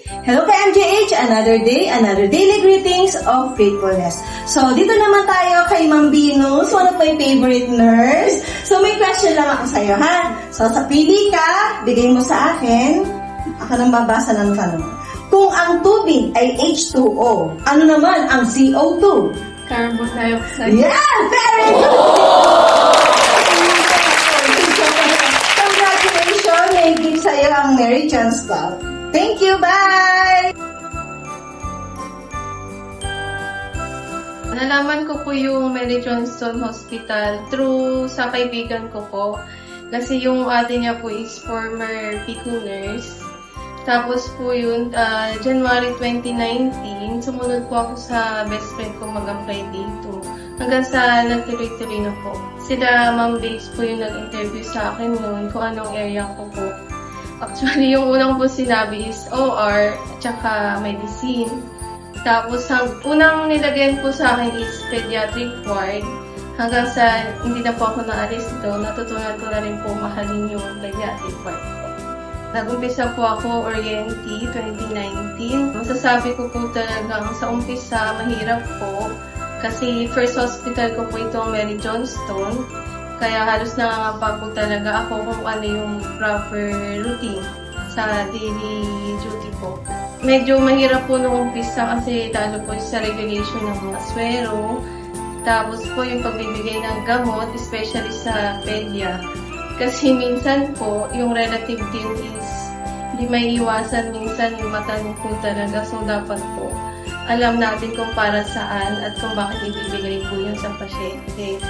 Hello ka MJH! Another day, another daily greetings of faithfulness. So, dito naman tayo kay Ma'am Venus, one of my favorite nurse. So, may question lang ako sa'yo, ha? So, sa pili ka, bigay mo sa akin, ako nang babasa ng tanong. Kung ang tubig ay H2O, ano naman ang CO2? Carbon dioxide. Yeah! Very good! Congratulations! May gift sa'yo ang Mary John's Club. Thank you! Bye! Nalaman ko po yung Mary Johnston Hospital through sa kaibigan ko po. Kasi yung ate niya po is former PICU nurse. Tapos po yun, January 2019, sumunod po ako sa best friend ko mag-apply dito. Hanggang sa nagtuloy-tuloy na po. Sila Ma'am Base po yung nag-interview sa akin noon kung anong area ko po. Actually, yung unang po sinabi is OR at saka medicine. Tapos, unang nilagyan po sa akin is pediatric ward. Hanggang sa hindi na po ako naalis doon, natutunan ko na rin po mahalin yung pediatric ward po. Nag-umpisa po ako Oriente 2019. Masasabi ko po talagang sa umpisa mahirap po. Kasi first hospital ko po itong Mary Johnston. Kaya halos nangangapa po talaga ako kung ano yung proper routine sa daily duty po. Medyo mahirap po nung umpisa kasi lalo po sa regulation ng mga swero. Tapos po yung pagbibigay ng gamot, especially sa pedia. Kasi minsan po, yung relative din is hindi may iwasan. Minsan yung matanong po talaga. So dapat po alam natin kung para saan at kung bakit ibibigay po yun sa pasyente.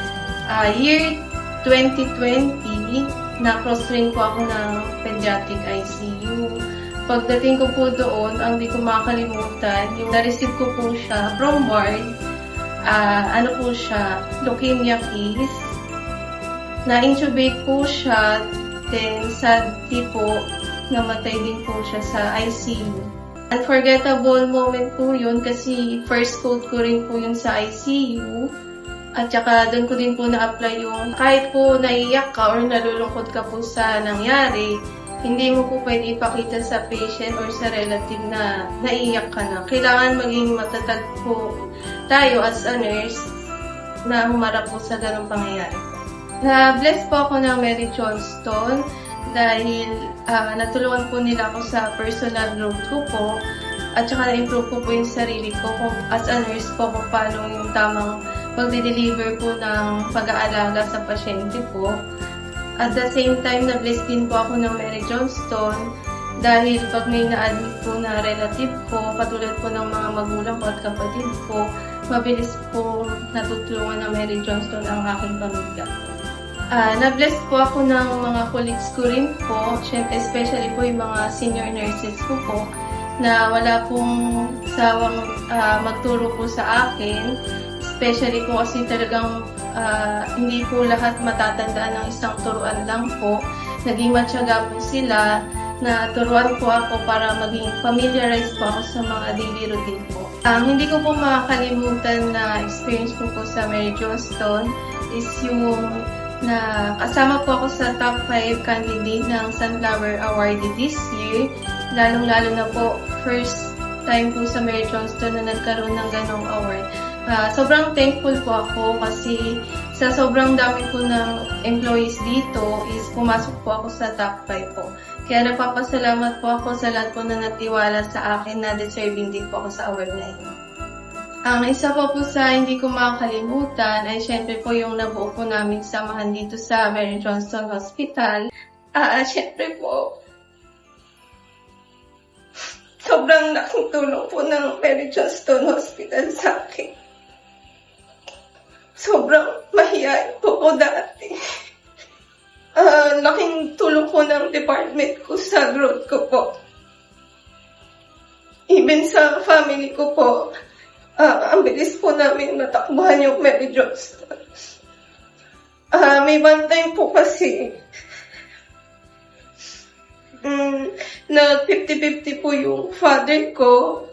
Year 2020, na-cross-train po ako ng pediatric ICU. Pagdating ko po doon, ang di ko makakalimutan, yung na-receive ko po siya from ward, leukemia case. Na-intubate po siya, then sadly po, namatay din po siya sa ICU. Unforgettable moment po yun kasi first coat ko rin po yun sa ICU. At saka doon ko din po na-apply yung kahit po naiyak ka or nalulungkot ka po sa nangyari, hindi mo po pwede ipakita sa patient or sa relative na naiyak ka na. Kailangan maging matatag po tayo as a nurse na humarap po sa ganong pangyayari. Na-bless po ako ng Mary Johnston dahil natulungan po nila ako sa personal growth ko po at saka na-improve po yung sarili ko kung as a nurse po kung paano yung tamang pagde-deliver po ng pag-aalaga sa pasyente po. At the same time, na-bless din po ako ng Mary Johnston dahil pag may na-admit po na relative ko, katulad po ng mga magulang ko at kapatid ko, mabilis po natutulungan ng Mary Johnston ang aking pamilya. Na-bless po ako ng mga colleagues ko rin po, especially po yung mga senior nurses ko po, na wala pong sawang magturo po sa akin. Especially po kasi talagang hindi po lahat matatandaan ng isang turuan lang po. Naging matyaga po sila na turuan po ako para maging familiarize po ako sa mga daily routine po. Hindi ko po makakalimutan na experience po sa Mary Johnston is yung na kasama po ako sa top 5 candidate ng Sunflower Awardee this year. Lalong-lalo na po first time po sa Mary Johnston na nagkaroon ng ganong award. Sobrang thankful po ako kasi sa sobrang dami po ng employees dito is pumasok po ako sa top 5 po. Kaya nagpapasalamat po ako sa lahat po na natiwala sa akin na deserving din po ako sa award na ito. Ang isa po sa hindi ko makakalimutan ay syempre po yung nabuo po namin samahan dito sa Mary Johnston Hospital. Syempre po, sobrang laking tulong po ng Mary Johnston Hospital sa akin. Sobrang mahihain po ko dati. Laking tulong po ng department ko sa growth ko po. Even sa family ko po, ang bilis po namin natakbuhan yung Mary Johnston. May one time po kasi, na 50-50 po yung father ko.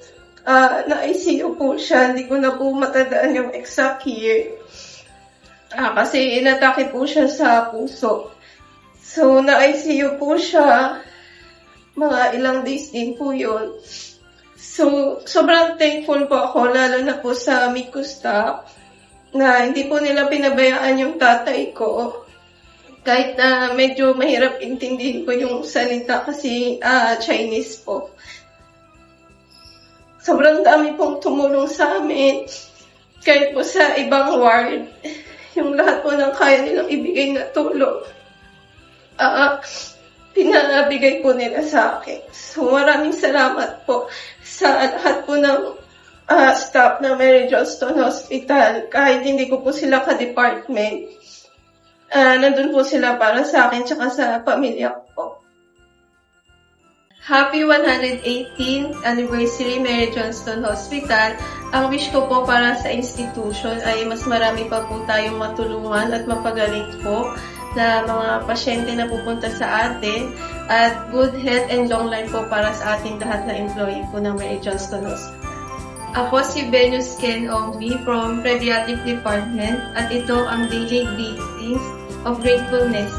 Na ICU po siya. Hindi ko na po matandaan yung exact year. Kasi inatake po siya sa puso. So, na ICU po siya. mga ilang days din po yun. So, sobrang thankful po ako, lalo na po sa Miko staff, na hindi po nila pinabayaan yung tatay ko. Kahit na medyo mahirap intindihin ko yung salita kasi Chinese po. Sobrang dami pong tumulong sa amin. Kahit po sa ibang ward, yung lahat po ng kaya nilang ibigay na tulong, pinabigay po nila sa akin. So maraming salamat po sa lahat po ng staff ng Mary Johnston Hospital. Kahit hindi ko po sila ka-department, nandun po sila para sa akin tsaka sa pamilya ko po. Happy 118th anniversary Mary Johnston Hospital. Ang wish ko po para sa institution ay mas marami pa po tayong matulungan at mapagaling po na mga pasyente na pupunta sa atin at good health and long life po para sa ating lahat na employee po ng Mary Johnston Hospital. Ako si Venus Ken Ongbi from Pediatric Department at ito ang Daily Greetings of Gratefulness.